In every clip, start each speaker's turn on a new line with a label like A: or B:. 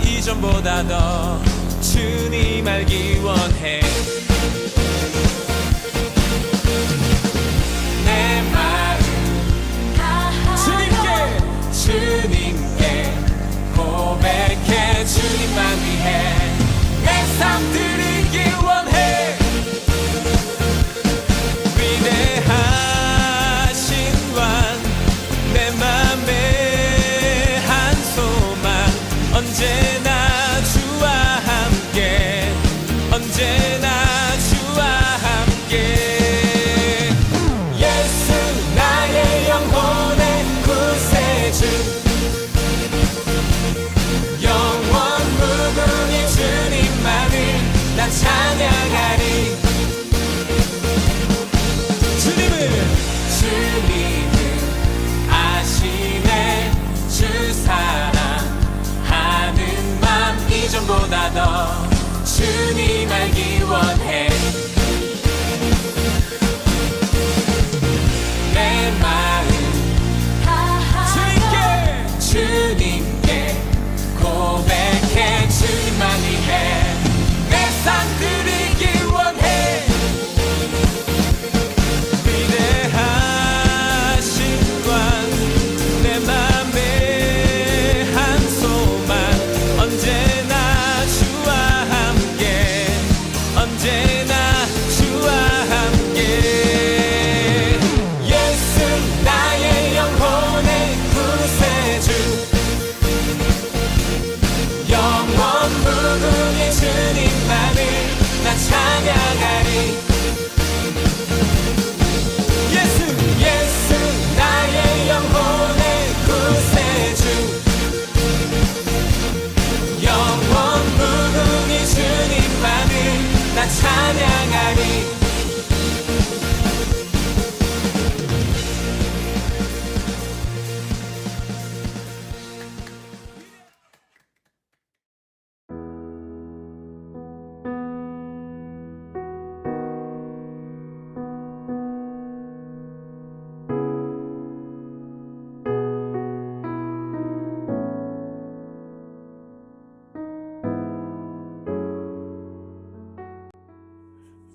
A: 이전보다 더 주님 알기 원해. 내 마음 주님께 고백해. 주님만 위해 내 삶 드리기 원해. 위대하신 왕 내 맘에 한 소망 언제나 언제나 주와 함께. 예수 나의 영혼의 구세주 영원 무궁히 주님만을 난 찬양하리. 주님을 아시네. 주 사랑하는 맘 이전보다 더 주님 알기 원해. 내 마음 주님께 고백해. 주님만 위해 내 삶 드리기 원해. 위대하신 왕 내 맘에 한 소망 언제나 주와 함께. 예수 나의 영혼의 구세주 영원 무궁히 주님만을 나 찬양하리. 예수 나의 영혼의 구세주 영원 무궁히 주님만을 나 찬양하리.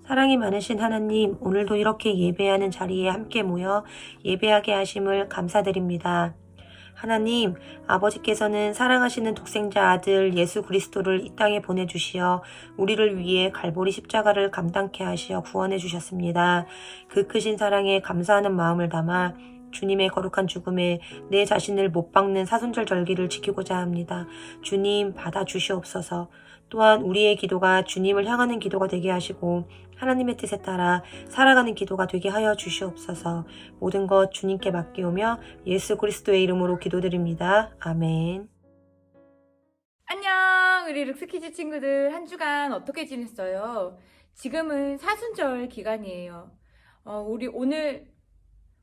B: 사랑이 많으신 하나님, 오늘도 이렇게 예배하는 자리에 함께 모여 예배하게 하심을 감사드립니다. 하나님, 아버지께서는 사랑하시는 독생자 아들 예수 그리스도를 이 땅에 보내주시어 우리를 위해 갈보리 십자가를 감당케 하시어 구원해 주셨습니다. 그 크신 사랑에 감사하는 마음을 담아 주님의 거룩한 죽음에 내 자신을 못 박는 사순절 절기를 지키고자 합니다. 주님 받아주시옵소서. 또한 우리의 기도가 주님을 향하는 기도가 되게 하시고 하나님의 뜻에 따라 살아가는 기도가 되게 하여 주시옵소서. 모든 것 주님께 맡기오며 예수 그리스도의 이름으로 기도드립니다. 아멘.
C: 안녕, 우리 룩스키즈 친구들. 한 주간 어떻게 지냈어요? 지금은 사순절 기간이에요.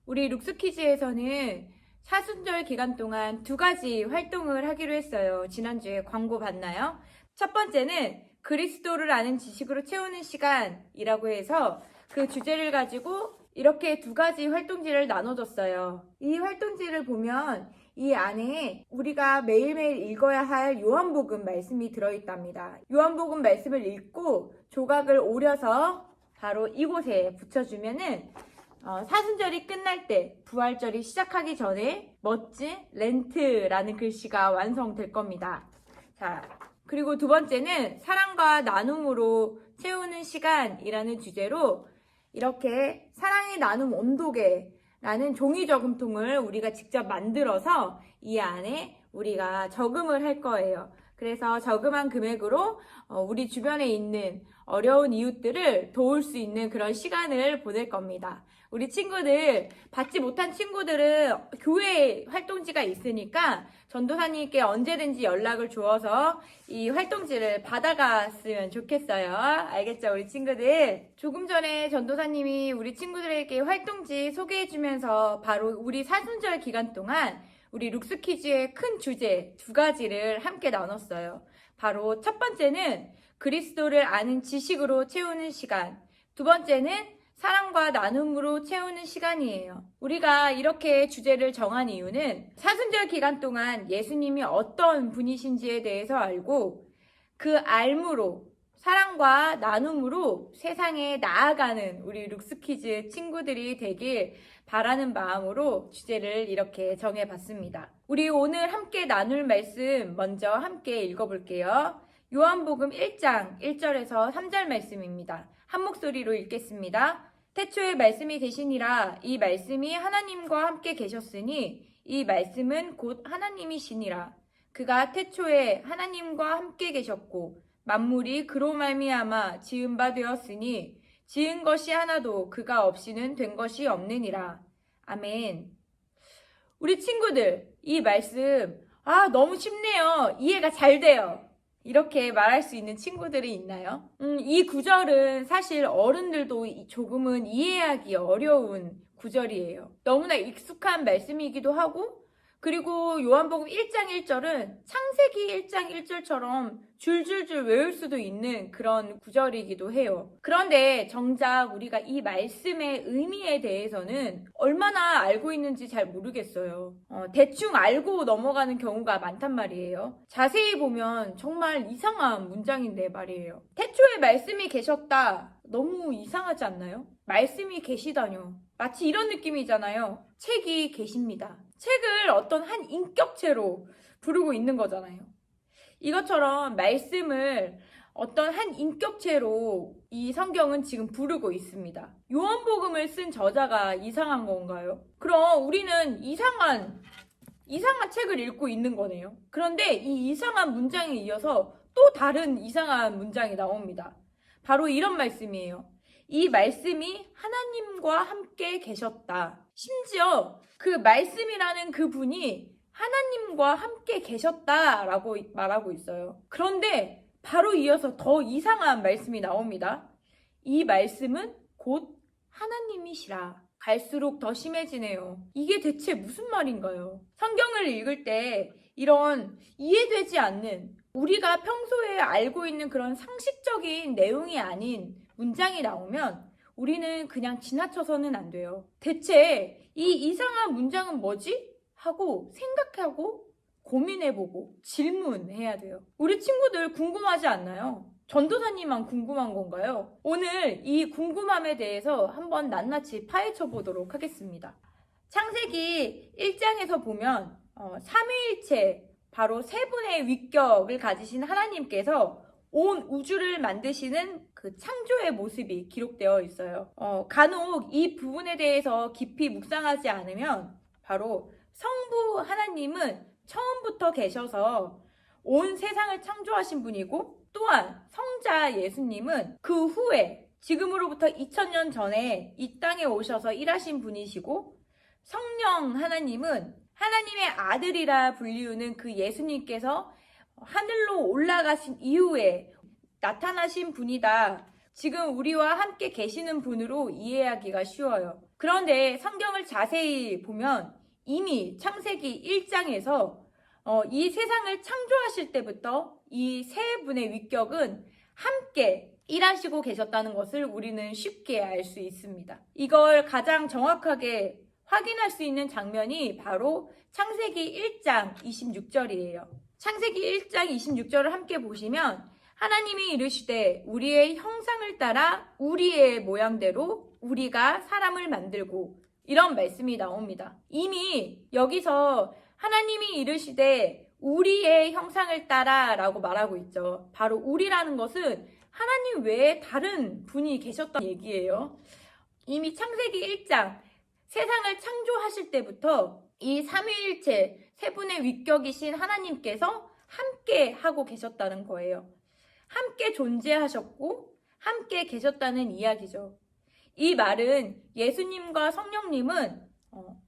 C: 우리 룩스키즈에서는 사순절 기간 동안 2가지 활동을 하기로 했어요. 지난주에 광고 봤나요? 첫 번째는 그리스도를 아는 지식으로 채우는 시간이라고 해서 그 주제를 가지고 이렇게 2가지 활동지를 나눠줬어요. 이 활동지를 보면 이 안에 우리가 매일매일 읽어야 할 요한복음 말씀이 들어있답니다. 요한복음 말씀을 읽고 조각을 오려서 바로 이곳에 붙여주면은 사순절이 끝날 때 부활절이 시작하기 전에 멋진 렌트라는 글씨가 완성될 겁니다. 자, 그리고 2번째는 사랑과 나눔으로 채우는 시간이라는 주제로 이렇게 사랑의 나눔 온도계 라는 종이 저금통을 우리가 직접 만들어서 이 안에 우리가 저금을 할 거예요. 그래서 저금한 금액으로 우리 주변에 있는 어려운 이웃들을 도울 수 있는 그런 시간을 보낼 겁니다. 우리 친구들, 받지 못한 친구들은 교회 활동지가 있으니까 전도사님께 언제든지 연락을 주어서 이 활동지를 받아갔으면 좋겠어요. 알겠죠, 우리 친구들? 조금 전에 전도사님이 우리 친구들에게 활동지 소개해주면서 바로 우리 사순절 기간 동안 우리 룩스키즈의 큰 주제 2가지를 함께 나눴어요. 바로 첫 번째는 그리스도를 아는 지식으로 채우는 시간, 2번째는 사랑과 나눔으로 채우는 시간이에요. 우리가 이렇게 주제를 정한 이유는 사순절 기간 동안 예수님이 어떤 분이신지에 대해서 알고 그 알므로 사랑과 나눔으로 세상에 나아가는 우리 룩스키즈 친구들이 되길 바라는 마음으로 주제를 이렇게 정해봤습니다. 우리 오늘 함께 나눌 말씀 먼저 함께 읽어볼게요. 요한복음 1장 1절에서 3절 말씀입니다. 한 목소리로 읽겠습니다. 태초에 말씀이 계시니라. 이 말씀이 하나님과 함께 계셨으니 이 말씀은 곧 하나님이시니라. 그가 태초에 하나님과 함께 계셨고 만물이 그로 말미암아 지은 바 되었으니 지은 것이 하나도 그가 없이는 된 것이 없느니라. 아멘. 우리 친구들, 이 말씀 너무 쉽네요. 이해가 잘 돼요. 이렇게 말할 수 있는 친구들이 있나요? 이 구절은 사실 어른들도 조금은 이해하기 어려운 구절이에요. 너무나 익숙한 말씀이기도 하고, 그리고 요한복음 1장 1절은 창세기 1장 1절처럼 줄줄줄 외울 수도 있는 그런 구절이기도 해요. 그런데 정작 우리가 이 말씀의 의미에 대해서는 얼마나 알고 있는지 잘 모르겠어요. 대충 알고 넘어가는 경우가 많단 말이에요. 자세히 보면 정말 이상한 문장인데 말이에요. 태초에 말씀이 계셨다. 너무 이상하지 않나요? 말씀이 계시다뇨. 마치 이런 느낌이잖아요. 책이 계십니다. 책을 어떤 한 인격체로 부르고 있는 거잖아요. 이것처럼 말씀을 어떤 한 인격체로 이 성경은 지금 부르고 있습니다. 요한복음을 쓴 저자가 이상한 건가요? 그럼 우리는 이상한 책을 읽고 있는 거네요. 그런데 이 이상한 문장에 이어서 또 다른 이상한 문장이 나옵니다. 바로 이런 말씀이에요. 이 말씀이 하나님과 함께 계셨다. 심지어 그 말씀이라는 그 분이 하나님과 함께 계셨다라고 말하고 있어요. 그런데 바로 이어서 더 이상한 말씀이 나옵니다. 이 말씀은 곧 하나님이시라. 갈수록 더 심해지네요. 이게 대체 무슨 말인가요? 성경을 읽을 때 이런 이해되지 않는, 우리가 평소에 알고 있는 그런 상식적인 내용이 아닌 문장이 나오면 우리는 그냥 지나쳐서는 안 돼요. 대체 이 이상한 문장은 뭐지? 하고 생각하고 고민해보고 질문해야 돼요. 우리 친구들 궁금하지 않나요? 전도사님만 궁금한 건가요? 오늘 이 궁금함에 대해서 한번 낱낱이 파헤쳐 보도록 하겠습니다. 창세기 1장에서 보면 삼위일체, 바로 세 분의 위격을 가지신 하나님께서 온 우주를 만드시는 그 창조의 모습이 기록되어 있어요. 간혹 이 부분에 대해서 깊이 묵상하지 않으면 바로 성부 하나님은 처음부터 계셔서 온 세상을 창조하신 분이고, 또한 성자 예수님은 그 후에 지금으로부터 2000년 전에 이 땅에 오셔서 일하신 분이시고, 성령 하나님은 하나님의 아들이라 불리우는 그 예수님께서 하늘로 올라가신 이후에 나타나신 분이다. 지금 우리와 함께 계시는 분으로 이해하기가 쉬워요. 그런데 성경을 자세히 보면 이미 창세기 1장에서 이 세상을 창조하실 때부터 이 세 분의 위격은 함께 일하시고 계셨다는 것을 우리는 쉽게 알 수 있습니다. 이걸 가장 정확하게 확인할 수 있는 장면이 바로 창세기 1장 26절이에요. 창세기 1장 26절을 함께 보시면 하나님이 이르시되 우리의 형상을 따라 우리의 모양대로 우리가 사람을 만들고, 이런 말씀이 나옵니다. 이미 여기서 하나님이 이르시되 우리의 형상을 따라 라고 말하고 있죠. 바로 우리라는 것은 하나님 외에 다른 분이 계셨다는 얘기예요. 이미 창세기 1장 세상을 창조하실 때부터 이 삼위일체 세 분의 위격이신 하나님께서 함께 하고 계셨다는 거예요. 함께 존재하셨고 함께 계셨다는 이야기죠. 이 말은 예수님과 성령님은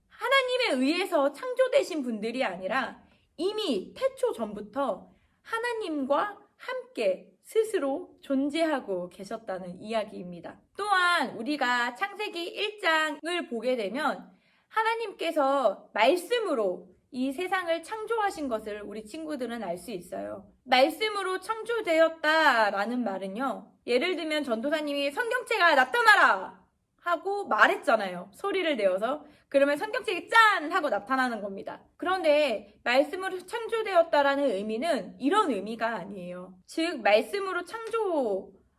C: 하나님에 의해서 창조되신 분들이 아니라 이미 태초 전부터 하나님과 함께 스스로 존재하고 계셨다는 이야기입니다. 또한 우리가 창세기 1장을 보게 되면 하나님께서 말씀으로 이 세상을 창조하신 것을 우리 친구들은 알 수 있어요. 말씀으로 창조되었다라는 말은요. 예를 들면 전도사님이 성경책아 나타나라 하고 말했잖아요. 소리를 내어서. 그러면 성경책이 짠! 하고 나타나는 겁니다. 그런데 말씀으로 창조되었다라는 의미는 이런 의미가 아니에요. 즉 말씀으로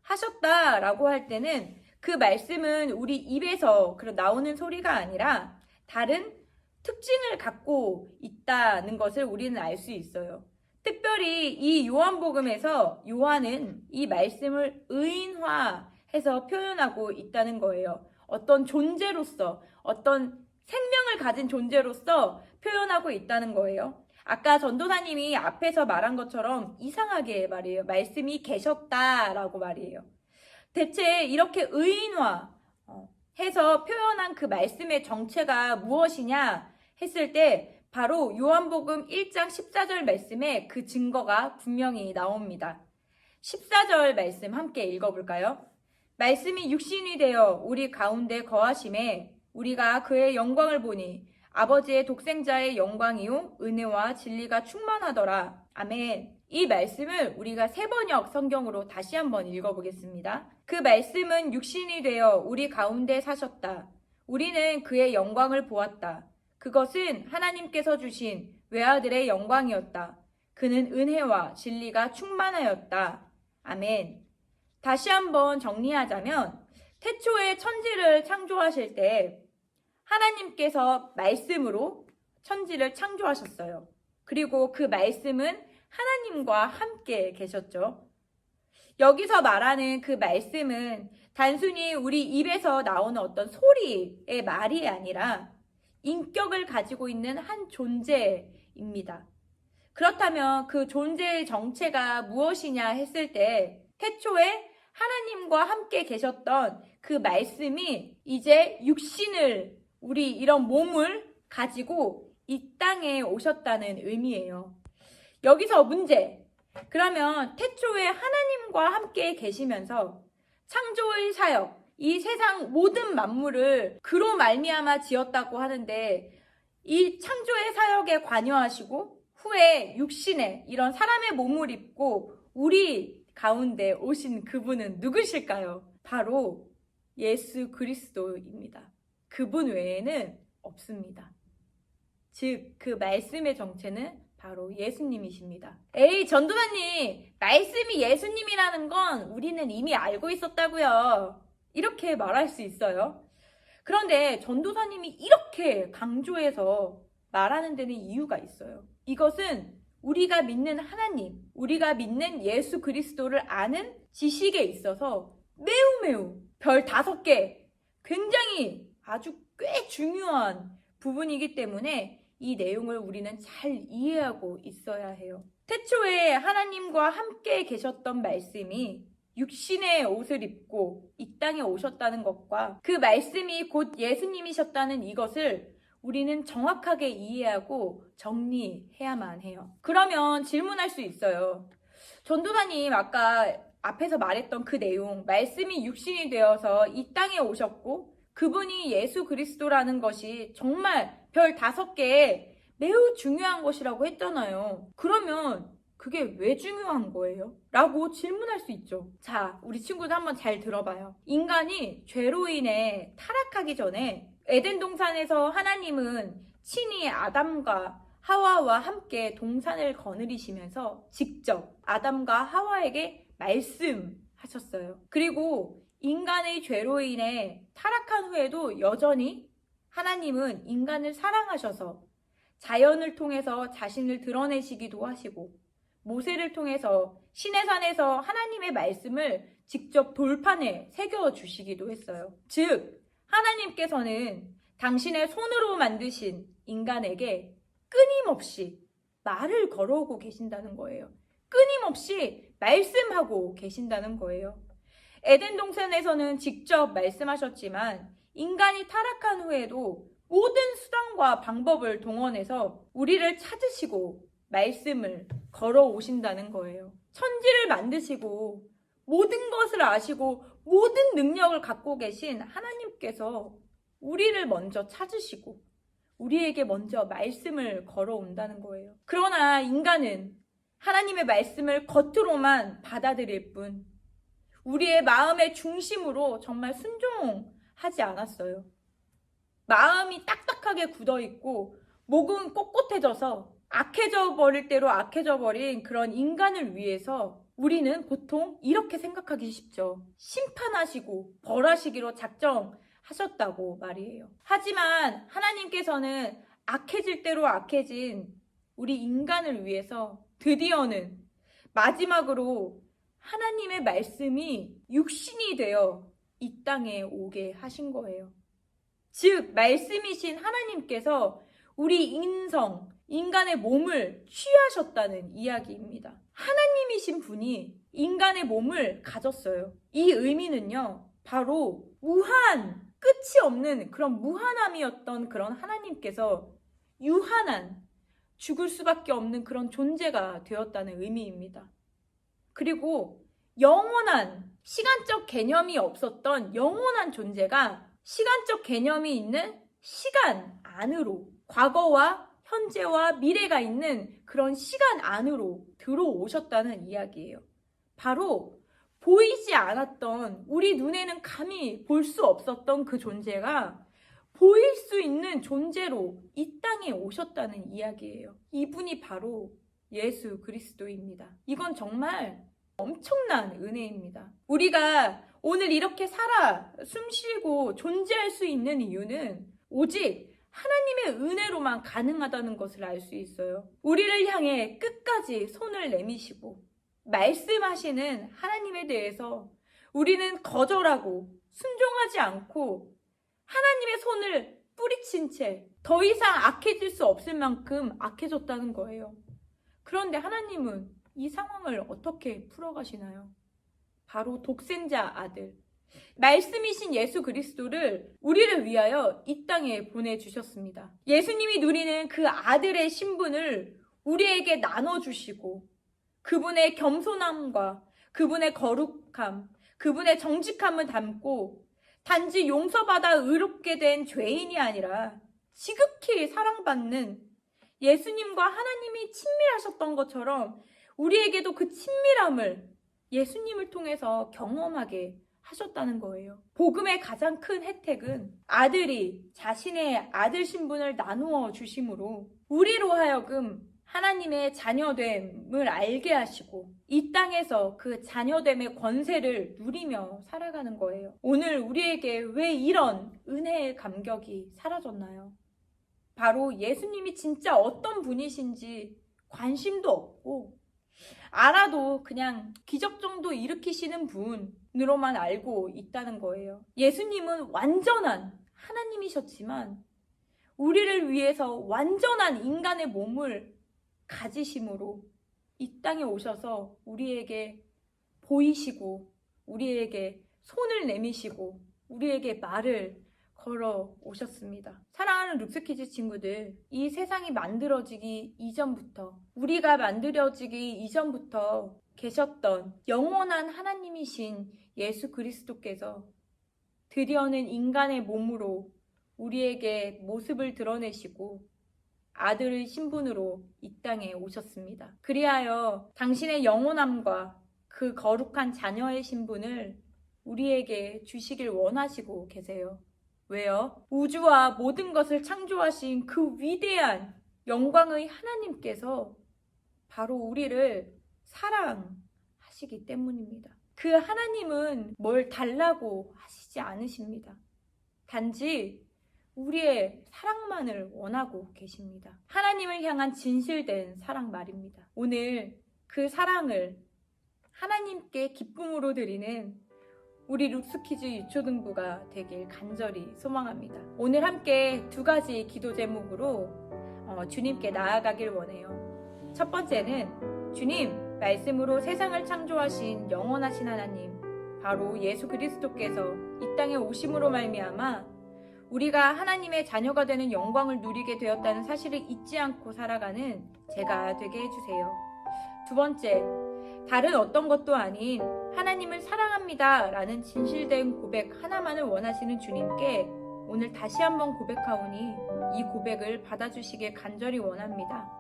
C: 창조하셨다라고 할 때는 그 말씀은 우리 입에서 나오는 소리가 아니라 다른 특징을 갖고 있다는 것을 우리는 알 수 있어요. 특별히 이 요한복음에서 요한은 이 말씀을 의인화해서 표현하고 있다는 거예요. 어떤 존재로서, 어떤 생명을 가진 존재로서 표현하고 있다는 거예요. 아까 전도사님이 앞에서 말한 것처럼 이상하게 말이에요. 말씀이 계셨다라고 말이에요. 대체 이렇게 의인화 해서 표현한 그 말씀의 정체가 무엇이냐 했을 때 바로 요한복음 1장 14절 말씀에 그 증거가 분명히 나옵니다. 14절 말씀 함께 읽어볼까요? 말씀이 육신이 되어 우리 가운데 거하심에 우리가 그의 영광을 보니 아버지의 독생자의 영광이요 은혜와 진리가 충만하더라. 아멘. 이 말씀을 우리가 세번역 성경으로 다시 한번 읽어보겠습니다. 그 말씀은 육신이 되어 우리 가운데 사셨다. 우리는 그의 영광을 보았다. 그것은 하나님께서 주신 외아들의 영광이었다. 그는 은혜와 진리가 충만하였다. 아멘. 다시 한번 정리하자면 태초에 천지를 창조하실 때 하나님께서 말씀으로 천지를 창조하셨어요. 그리고 그 말씀은 하나님과 함께 계셨죠. 여기서 말하는 그 말씀은 단순히 우리 입에서 나오는 어떤 소리의 말이 아니라 인격을 가지고 있는 한 존재입니다. 그렇다면 그 존재의 정체가 무엇이냐 했을 때 태초에 하나님과 함께 계셨던 그 말씀이 이제 육신을 우리 이런 몸을 가지고 이 땅에 오셨다는 의미예요. 여기서 문제. 그러면 태초에 하나님과 함께 계시면서 창조의 사역, 이 세상 모든 만물을 그로 말미암아 지었다고 하는데 이 창조의 사역에 관여하시고 후에 육신에 이런 사람의 몸을 입고 우리 가운데 오신 그분은 누구실까요? 바로 예수 그리스도입니다. 그분 외에는 없습니다. 즉, 그 말씀의 정체는 바로 예수님이십니다. 에이, 전도사님, 말씀이 예수님이라는 건 우리는 이미 알고 있었다고요. 이렇게 말할 수 있어요. 그런데 전도사님이 이렇게 강조해서 말하는 데는 이유가 있어요. 이것은 우리가 믿는 하나님, 우리가 믿는 예수 그리스도를 아는 지식에 있어서 매우 별 5개, 굉장히 아주 꽤 중요한 부분이기 때문에 이 내용을 우리는 잘 이해하고 있어야 해요. 태초에 하나님과 함께 계셨던 말씀이 육신의 옷을 입고 이 땅에 오셨다는 것과 그 말씀이 곧 예수님이셨다는 이것을 우리는 정확하게 이해하고 정리해야만 해요. 그러면 질문할 수 있어요. 전도사님, 아까 앞에서 말했던 그 내용, 말씀이 육신이 되어서 이 땅에 오셨고 그분이 예수 그리스도라는 것이 정말 별 5개의 매우 중요한 것이라고 했잖아요. 그러면 그게 왜 중요한 거예요? 라고 질문할 수 있죠. 자, 우리 친구들 한번 잘 들어봐요. 인간이 죄로 인해 타락하기 전에 에덴 동산에서 하나님은 친히 아담과 하와와 함께 동산을 거느리시면서 직접 아담과 하와에게 말씀하셨어요. 그리고 인간의 죄로 인해 타락한 후에도 여전히 하나님은 인간을 사랑하셔서 자연을 통해서 자신을 드러내시기도 하시고 모세를 통해서 시내산에서 하나님의 말씀을 직접 돌판에 새겨주시기도 했어요. 즉, 하나님께서는 당신의 손으로 만드신 인간에게 끊임없이 말을 걸어오고 계신다는 거예요. 끊임없이 말씀하고 계신다는 거예요. 에덴 동산에서는 직접 말씀하셨지만 인간이 타락한 후에도 모든 수단과 방법을 동원해서 우리를 찾으시고 말씀을 걸어오신다는 거예요. 천지를 만드시고 모든 것을 아시고 모든 능력을 갖고 계신 하나님께서 우리를 먼저 찾으시고 우리에게 먼저 말씀을 걸어온다는 거예요. 그러나 인간은 하나님의 말씀을 겉으로만 받아들일 뿐 우리의 마음의 중심으로 정말 순종하지 않았어요. 마음이 딱딱하게 굳어있고 목은 꼿꼿해져서 악해져 버릴 대로 악해져 버린 그런 인간을 위해서 우리는 보통 이렇게 생각하기 쉽죠. 심판하시고 벌하시기로 작정하셨다고 말이에요. 하지만 하나님께서는 악해질 대로 악해진 우리 인간을 위해서 드디어는 마지막으로 하나님의 말씀이 육신이 되어 이 땅에 오게 하신 거예요. 즉 말씀이신 하나님께서 우리 인간의 몸을 취하셨다는 이야기입니다. 하나님이신 분이 인간의 몸을 가졌어요. 이 의미는요, 바로 끝이 없는 그런 무한함이었던 그런 하나님께서 유한한, 죽을 수밖에 없는 그런 존재가 되었다는 의미입니다. 그리고 영원한, 시간적 개념이 없었던 영원한 존재가 시간적 개념이 있는 시간 안으로, 과거와 현재와 미래가 있는 그런 시간 안으로 들어오셨다는 이야기예요. 바로 보이지 않았던, 우리 눈에는 감히 볼 수 없었던 그 존재가 보일 수 있는 존재로 이 땅에 오셨다는 이야기예요. 이분이 바로 예수 그리스도입니다. 이건 정말 엄청난 은혜입니다. 우리가 오늘 이렇게 살아 숨쉬고 존재할 수 있는 이유는 오직 하나님의 은혜로만 가능하다는 것을 알 수 있어요. 우리를 향해 끝까지 손을 내미시고 말씀하시는 하나님에 대해서 우리는 거절하고 순종하지 않고 하나님의 손을 뿌리친 채 더 이상 악해질 수 없을 만큼 악해졌다는 거예요. 그런데 하나님은 이 상황을 어떻게 풀어가시나요? 바로 독생자 아들, 말씀이신 예수 그리스도를 우리를 위하여 이 땅에 보내주셨습니다. 예수님이 누리는 그 아들의 신분을 우리에게 나눠주시고 그분의 겸손함과 그분의 거룩함, 그분의 정직함을 담고 단지 용서받아 의롭게 된 죄인이 아니라 지극히 사랑받는 예수님과 하나님이 친밀하셨던 것처럼 우리에게도 그 친밀함을 예수님을 통해서 경험하게 하셨다는 거예요. 복음의 가장 큰 혜택은 아들이 자신의 아들 신분을 나누어 주심으로 우리로 하여금 하나님의 자녀됨을 알게 하시고 이 땅에서 그 자녀됨의 권세를 누리며 살아가는 거예요. 오늘 우리에게 왜 이런 은혜의 감격이 사라졌나요? 바로 예수님이 진짜 어떤 분이신지 관심도 없고 알아도 그냥 기적 정도 일으키시는 분으로만 알고 있다는 거예요. 예수님은 완전한 하나님이셨지만 우리를 위해서 완전한 인간의 몸을 가지심으로 이 땅에 오셔서 우리에게 보이시고 우리에게 손을 내미시고 우리에게 말을 걸어 오셨습니다. 사랑하는 룩스키즈 친구들, 이 세상이 만들어지기 이전부터, 우리가 만들어지기 이전부터 계셨던 영원한 하나님이신 예수 그리스도께서 드디어는 인간의 몸으로 우리에게 모습을 드러내시고 아들의 신분으로 이 땅에 오셨습니다. 그리하여 당신의 영원함과 그 거룩한 자녀의 신분을 우리에게 주시길 원하시고 계세요. 왜요? 우주와 모든 것을 창조하신 그 위대한 영광의 하나님께서 바로 우리를 사랑하시기 때문입니다. 그 하나님은 뭘 달라고 하시지 않으십니다. 단지 우리의 사랑만을 원하고 계십니다. 하나님을 향한 진실된 사랑 말입니다. 오늘 그 사랑을 하나님께 기쁨으로 드리는 우리 룩스키즈 유초등부가 되길 간절히 소망합니다. 오늘 함께 두 가지 기도 제목으로 주님께 나아가길 원해요. 첫 번째는 주님, 말씀으로 세상을 창조하신 영원하신 하나님, 바로 예수 그리스도께서 이 땅에 오심으로 말미암아 우리가 하나님의 자녀가 되는 영광을 누리게 되었다는 사실을 잊지 않고 살아가는 제가 되게 해주세요. 두 번째, 다른 어떤 것도 아닌 하나님을 사랑합니다 라는 진실된 고백 하나만을 원하시는 주님께 오늘 다시 한번 고백하오니 이 고백을 받아주시길 간절히 원합니다.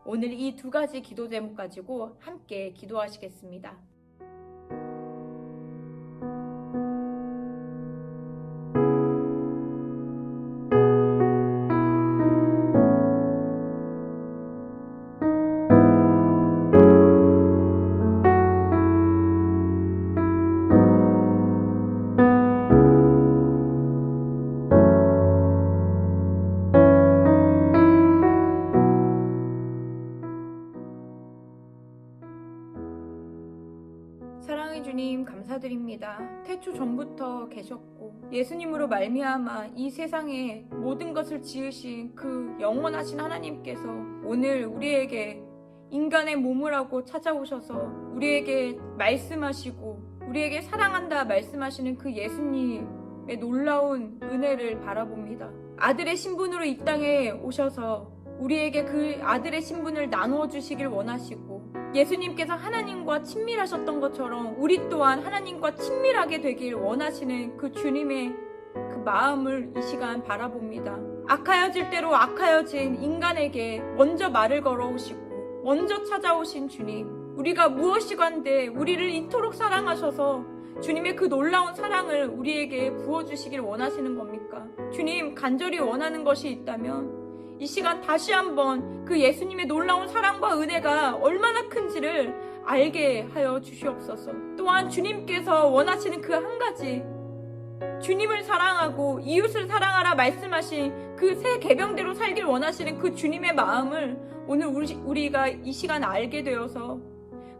C: 오늘 이 두 가지 기도 제목 가지고 함께 기도하시겠습니다. 사랑의 주님, 감사드립니다. 태초 전부터 계셨고 예수님으로 말미암아 이 세상에 모든 것을 지으신 그 영원하신 하나님께서 오늘 우리에게 인간의 몸을 하고 찾아오셔서 우리에게 말씀하시고 우리에게 사랑한다 말씀하시는 그 예수님의 놀라운 은혜를 바라봅니다. 아들의 신분으로 이 땅에 오셔서 우리에게 그 아들의 신분을 나누어 주시길 원하시고 예수님께서 하나님과 친밀하셨던 것처럼 우리 또한 하나님과 친밀하게 되길 원하시는 그 주님의 그 마음을 이 시간 바라봅니다. 악하여질 대로 악하여진 인간에게 먼저 말을 걸어오시고 먼저 찾아오신 주님, 우리가 무엇이건데 우리를 이토록 사랑하셔서 주님의 그 놀라운 사랑을 우리에게 부어주시길 원하시는 겁니까? 주님, 간절히 원하는 것이 있다면 이 시간 다시 한번 그 예수님의 놀라운 사랑과 은혜가 얼마나 큰지를 알게 하여 주시옵소서. 또한 주님께서 원하시는 그 한 가지, 주님을 사랑하고 이웃을 사랑하라 말씀하신 그 새 계명대로 살길 원하시는 그 주님의 마음을 오늘 우리가 이 시간 알게 되어서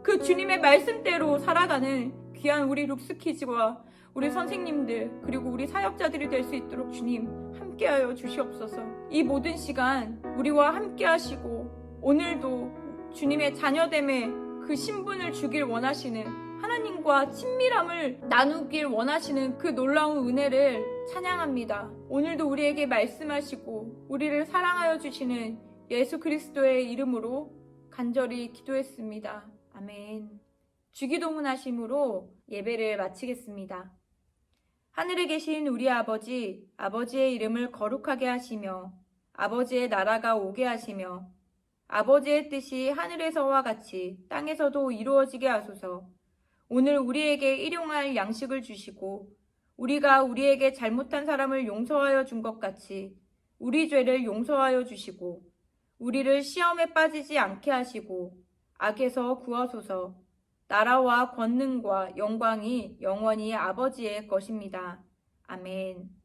C: 그 주님의 말씀대로 살아가는 귀한 우리 룩스키즈와 우리 선생님들 그리고 우리 사역자들이 될 수 있도록 주님 함께하여 주시옵소서. 이 모든 시간 우리와 함께하시고 오늘도 주님의 자녀됨의 그 신분을 주길 원하시는 하나님과 친밀함을 나누길 원하시는 그 놀라운 은혜를 찬양합니다. 오늘도 우리에게 말씀하시고 우리를 사랑하여 주시는 예수 그리스도의 이름으로 간절히 기도했습니다. 아멘. 주기도문 하심으로 예배를 마치겠습니다. 하늘에 계신 우리 아버지, 아버지의 이름을 거룩하게 하시며 아버지의 나라가 오게 하시며 아버지의 뜻이 하늘에서와 같이 땅에서도 이루어지게 하소서. 오늘 우리에게 일용할 양식을 주시고 우리가 우리에게 잘못한 사람을 용서하여 준 것 같이 우리 죄를 용서하여 주시고 우리를 시험에 빠지지 않게 하시고 악에서 구하소서. 나라와 권능과 영광이 영원히 아버지의 것입니다. 아멘.